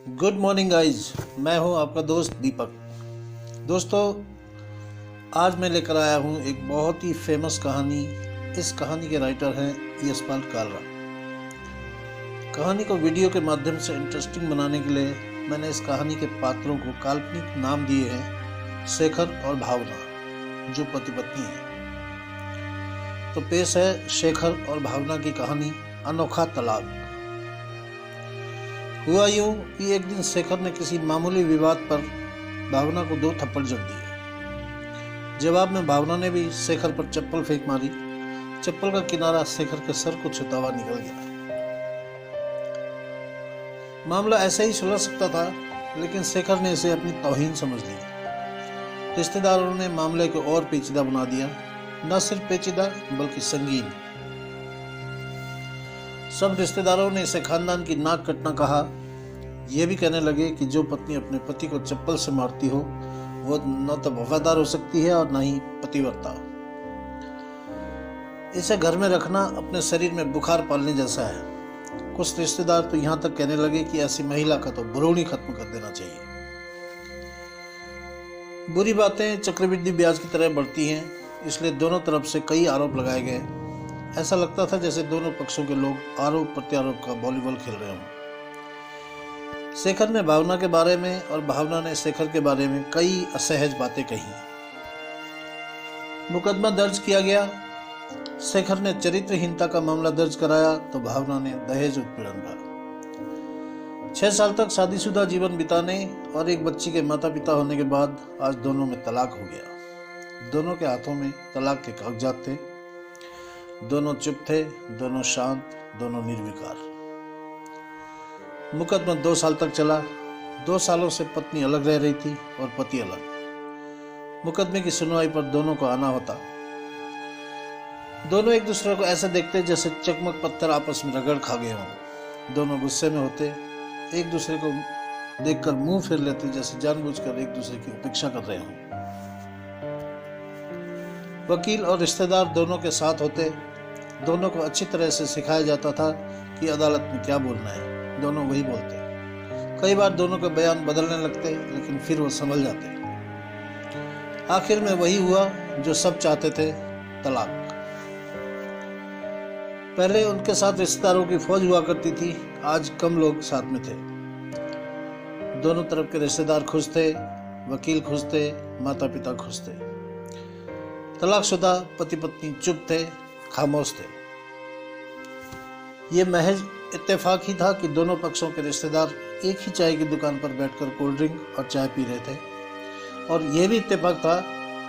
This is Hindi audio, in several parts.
Good morning guys. मैं हूं आपका दोस्त दीपक। दोस्तों, आज मैं लेकर आया हूं एक बहुत ही फेमस कहानी। इस कहानी के राइटर हैं यशपाल कालरा। कहानी को वीडियो के माध्यम से इंटरेस्टिंग बनाने के लिए मैंने इस कहानी के पात्रों को काल्पनिक नाम दिए हैं शेखर और भावना, जो पति पत्नी हैं। तो पेश है शेखर और भावना की कहानी, अनोखा तलाक। हुआ यूं कि एक दिन शेखर ने किसी मामूली विवाद पर भावना को 2 थप्पड़ जड़ दिए। जवाब में भावना ने भी शेखर पर चप्पल फेंक मारी। चप्पल का किनारा शेखर के सर को छूता हुआ निकल गया। मामला ऐसे ही सुलझ सकता था, लेकिन शेखर ने इसे अपनी तौहीन समझ ली। रिश्तेदारों ने मामले को और पेचीदा बना दिया। न सिर्फ पेचीदा बल्कि संगीन। सब रिश्तेदारों ने इसे खानदान की नाक कटना कहा। यह भी कहने लगे कि जो पत्नी अपने पति को चप्पल से मारती हो वो न तो वफादार हो सकती है और न ही पतिव्रता। इसे घर में रखना अपने शरीर में बुखार पालने जैसा है। कुछ रिश्तेदार तो यहाँ तक कहने लगे कि ऐसी महिला का तो भ्रूण ही खत्म कर देना चाहिए। बुरी बातें चक्रवृद्धि ब्याज की तरह बढ़ती हैं, इसलिए दोनों तरफ से कई आरोप लगाए गए। ऐसा लगता था जैसे दोनों पक्षों के लोग आरोप प्रत्यारोप का वॉलीबॉल खेल रहे हों। शेखर ने भावना के बारे में और भावना ने शेखर के बारे में कई असहज बातें कही। मुकदमा दर्ज किया गया। शेखर ने चरित्रहीनता का मामला दर्ज कराया तो भावना ने दहेज उत्पीड़न का। 6 साल तक शादीशुदा जीवन बिताने और एक बच्ची के माता पिता होने के बाद आज दोनों में तलाक हो गया। दोनों के हाथों में तलाक के कागजात थे। दोनों चुप थे, दोनों शांत, दोनों निर्विकार। मुकदमा 2 साल तक चला। 2 सालों से पत्नी अलग रह रही थी और पति अलग। मुकदमे की सुनवाई पर दोनों को आना होता। दोनों एक दूसरे को ऐसे देखते जैसे चकमक पत्थर आपस में रगड़ खा गए हों। दोनों गुस्से में होते। एक दूसरे को देखकर मुंह फेर लेते जैसे जानबूझकर एक दूसरे की उपेक्षा कर रहे हों। वकील और रिश्तेदार दोनों के साथ होते। दोनों को अच्छी तरह से सिखाया जाता था कि अदालत में क्या बोलना है। दोनों वही बोलते। कई बार दोनों के बयान बदलने लगते, लेकिन फिर वो संभल जाते। आखिर में वही हुआ जो सब चाहते थे, तलाक। पहले उनके साथ रिश्तेदारों की फौज हुआ करती थी, आज कम लोग साथ में थे। दोनों तरफ के रिश्तेदार खुश थे, वकील खुश थे, माता पिता खुश थे। तलाकशुदा पति पत्नी चुप थे, खामोश थे। ये महज इत्तेफाक ही था कि दोनों पक्षों के रिश्तेदार एक ही चाय की दुकान पर बैठकर कोल्ड ड्रिंक और चाय पी रहे थे। और यह भी इत्तेफाक था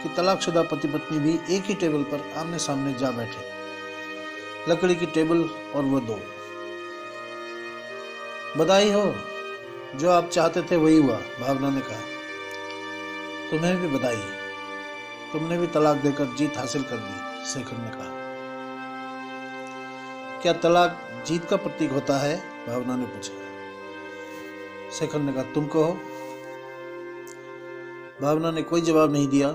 कि तलाकशुदा पति पत्नी भी एक ही टेबल पर आमने सामने जा बैठे। लकड़ी की टेबल और वो 2। बधाई हो, जो आप चाहते थे वही हुआ, भावना ने कहा। तुम्हें भी बधाई, तुमने भी तलाक देकर जीत हासिल कर ली, शेखर ने कहा। क्या तलाक जीत का प्रतीक होता है? भावना ने पूछा। शेखर ने कहा, तुम कहो। भावना ने कोई जवाब नहीं दिया।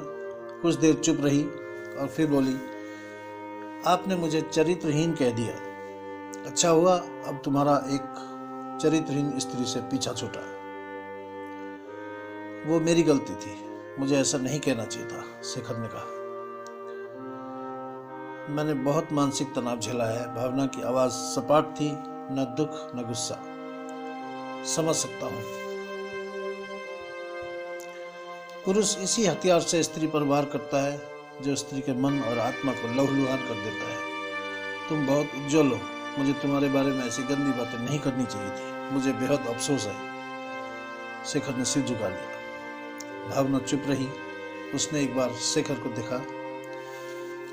कुछ देर चुप रही और फिर बोली, आपने मुझे चरित्रहीन कह दिया। अच्छा हुआ अब तुम्हारा एक चरित्रहीन स्त्री से पीछा छूटा। वो मेरी गलती थी, मुझे ऐसा नहीं कहना चाहिए था, शेखर ने कहा। मैंने बहुत मानसिक तनाव झेला है। भावना की आवाज सपाट थी, न दुख न गुस्सा। समझ सकता हूं। पुरुष इसी हथियार से स्त्री पर वार करता है जो स्त्री के मन और आत्मा को लहूलुहान कर देता है। तुम बहुत उज्जवल हो। मुझे तुम्हारे बारे में ऐसी गंदी बातें नहीं करनी चाहिए थी। मुझे बेहद अफसोस है। शेखर ने सिर झुका लिया। भावना चुप रही। उसने एक बार शेखर को देखा।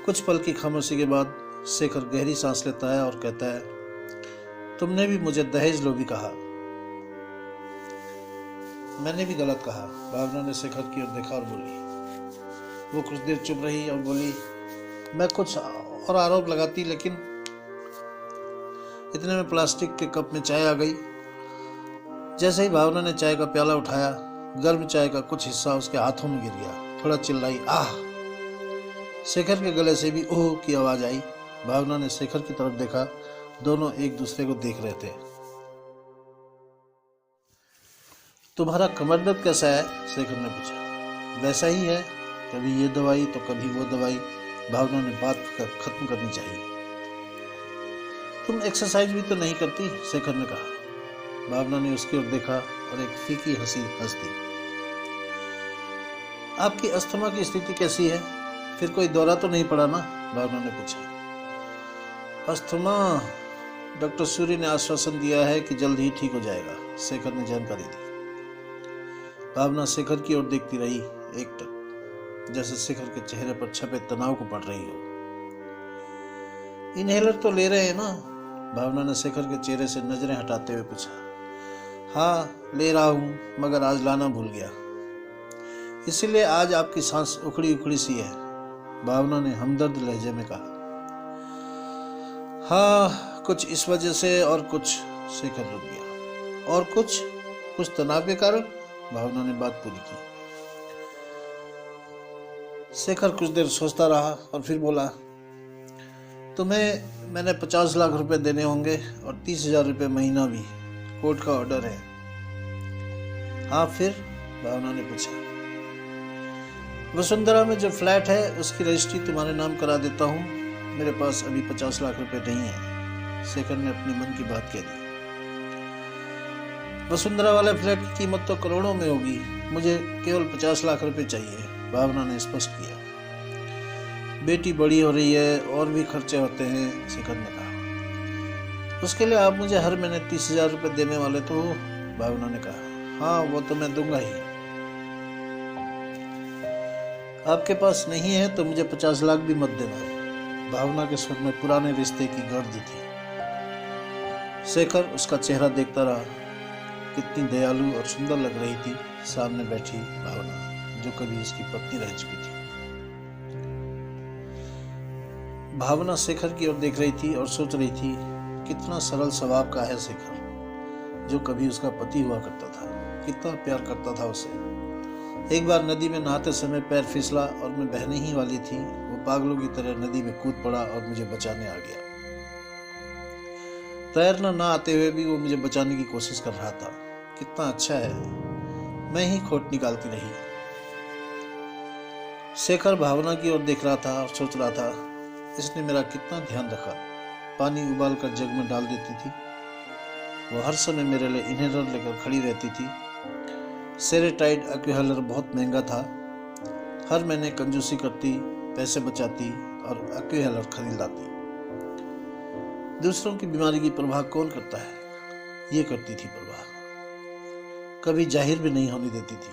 कुछ पल की खामोशी के बाद शेखर गहरी सांस लेता है और कहता है, तुमने भी मुझे दहेज लोभी कहा। मैंने भी गलत कहा। भावना ने शेखर की ओर देखा और बोली। वो कुछ देर चुप रही और बोली, मैं कुछ और आरोप लगाती, लेकिन इतने में प्लास्टिक के कप में चाय आ गई। जैसे ही भावना ने चाय का प्याला उठाया, गर्म चाय का कुछ हिस्सा उसके हाथों में गिर गया। थोड़ा चिल्लाई, आह। शेखर के गले से भी ओह की आवाज आई। भावना ने शेखर की तरफ देखा। दोनों एक दूसरे को देख रहे थे। तुम्हारा कमर दर्द कैसा है? शेखर ने पूछा। वैसा ही है, कभी ये दवाई तो कभी वो दवाई। भावना ने बात खत्म करनी चाहिए। तुम एक्सरसाइज भी तो नहीं करती, शेखर ने कहा। भावना ने उसकी ओर देखा और एक फीकी हंसी हंस दी। आपकी अस्थमा की स्थिति कैसी है? फिर कोई दौरा तो नहीं पड़ा ना? भावना ने पूछा। अस्थमा, डॉक्टर सूरी ने आश्वासन दिया है कि जल्द ही ठीक हो जाएगा, शेखर ने जानकारी दी। भावना शेखर की ओर देखती रही, एकटक, जैसे शेखर के चेहरे पर छपे तनाव को पढ़ रही हो। इनहेलर तो ले रहे हैं ना? भावना ने शेखर के चेहरे से नजरें हटाते हुए पूछा। हाँ, ले रहा हूं, मगर आज लाना भूल गया, इसीलिए आज आपकी सांस उखड़ी उखड़ी सी है, भावना ने हमदर्द लहजे में कहा। हाँ, कुछ इस वजह से और कुछ, शेखर रुक गया। और कुछ तनाव के कारण, भावना ने बात पूरी की। शेखर कुछ देर सोचता रहा और फिर बोला, तुम्हें मैंने 50 लाख रुपए देने होंगे और 30,000 रुपये महीना भी, कोर्ट का ऑर्डर है। हाँ फिर? भावना ने पूछा। वसुंधरा में जो फ्लैट है उसकी रजिस्ट्री तुम्हारे नाम करा देता हूँ, मेरे पास अभी 50 लाख रुपए नहीं है, शेखर ने अपने मन की बात कह दी। वसुंधरा वाले फ्लैट की कीमत तो करोड़ों में होगी, मुझे केवल 50 लाख रुपए चाहिए, भावना ने स्पष्ट किया। बेटी बड़ी हो रही है और भी खर्चे होते हैं, शेखर ने कहा। उसके लिए आप मुझे हर महीने 30,000 रुपये देने वाले तो हो, भावना ने कहा। हाँ, वो तो मैं दूंगा ही। आपके पास नहीं है तो मुझे 50 लाख भी मत देना, भावना के स्वर में पुराने रिश्ते की गर्द थी। शेखर उसका चेहरा देखता रहा। कितनी दयालु और सुंदर लग रही थी सामने बैठी भावना, जो कभी उसकी पत्नी रह चुकी थी। भावना शेखर की ओर देख रही थी और सोच रही थी, कितना सरल स्वभाव का है शेखर, जो कभी उसका पति हुआ करता था, कितना प्यार करता था उसे। एक बार नदी में नहाते समय पैर फिसला और मैं बहने ही वाली थी, वो पागलों की तरह नदी में कूद पड़ा और मुझे बचाने आ गया। तैरना ना आते हुए भी वो मुझे बचाने की कोशिश कर रहा था। कितना अच्छा है, मैं ही खोट निकालती रही। शेखर भावना की ओर देख रहा था और सोच रहा था, इसने मेरा कितना ध्यान रखा। पानी उबाल कर जग में डाल देती थी, वो हर समय मेरे लिए इनहेलर लेकर खड़ी रहती थी। सेरेटाइड एक्यूहेलर बहुत महंगा था, हर महीने कंजूसी करती, पैसे बचाती और एक्यूहेलर खरीद लाती। दूसरों की बीमारी की परवाह कौन करता है? ये करती थी परवाह, कभी जाहिर भी नहीं होने देती थी।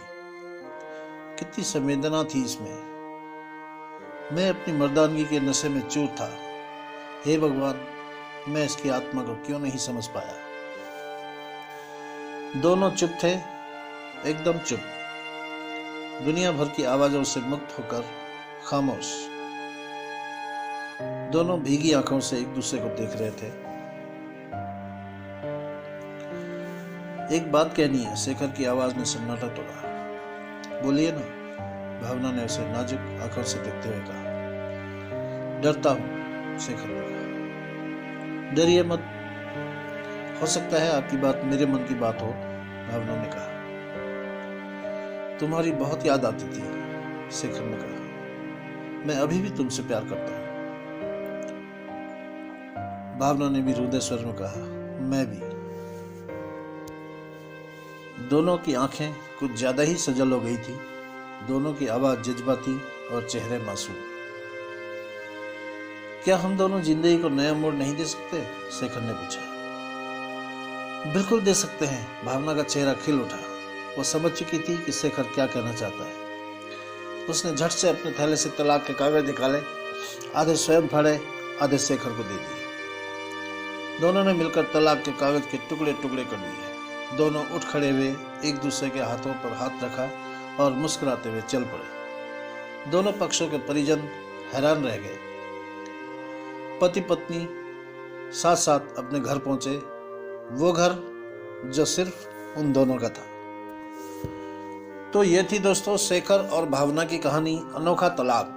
कितनी संवेदना थी इसमें। मैं अपनी मर्दानगी के नशे में चूर था। हे भगवान, मैं इसकी आत्मा को क्यों नहीं समझ पाया। दोनों चुप थे, एकदम चुप, दुनिया भर की आवाजों से मुक्त होकर खामोश। दोनों भीगी आंखों से एक दूसरे को देख रहे थे। एक बात कहनी है, शेखर की आवाज ने सन्नाटा तोड़ा। बोलिए ना, भावना ने उसे नाजुक आंखों से देखते हुए कहा। डरता हूं, शेखर ने कहा। डरिए मत, हो सकता है आपकी बात मेरे मन की बात हो, भावना ने कहा। तुम्हारी बहुत याद आती थी, शेखर ने कहा। मैं अभी भी तुमसे प्यार करता हूं, भावना ने भी हृदय स्वर में कहा। मैं भी। दोनों की आंखें कुछ ज्यादा ही सजल हो गई थी, दोनों की आवाज जज्बाती और चेहरे मासूम। क्या हम दोनों जिंदगी को नया मोड़ नहीं दे सकते? शेखर ने पूछा। बिल्कुल दे सकते हैं, भावना का चेहरा खिल उठा। वो समझ चुकी थी कि शेखर क्या कहना चाहता है। उसने झट से अपने थैले से तलाक के कागज निकाले, आधे स्वयं फाड़े, आधे शेखर को दे दिए। दोनों ने मिलकर तलाक के कागज के टुकड़े टुकड़े कर दिए। दोनों उठ खड़े हुए, एक दूसरे के हाथों पर हाथ रखा और मुस्कुराते हुए चल पड़े। दोनों पक्षों के परिजन हैरान रह गए। पति पत्नी साथ साथ अपने घर पहुंचे, वो घर जो सिर्फ उन दोनों का था। तो ये थी दोस्तों शेखर और भावना की कहानी, अनोखा तलाक।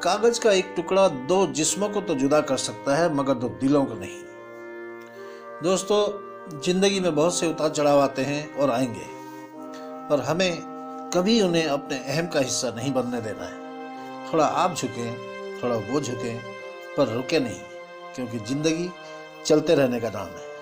कागज का एक टुकड़ा दो जिस्मों को तो जुदा कर सकता है, मगर दो दिलों को नहीं। दोस्तों, जिंदगी में बहुत से उतार चढ़ाव आते हैं और आएंगे, पर हमें कभी उन्हें अपने अहम का हिस्सा नहीं बनने देना है। थोड़ा आप झुकें, थोड़ा वो झुकें, पर रुके नहीं, क्योंकि जिंदगी चलते रहने का नाम है।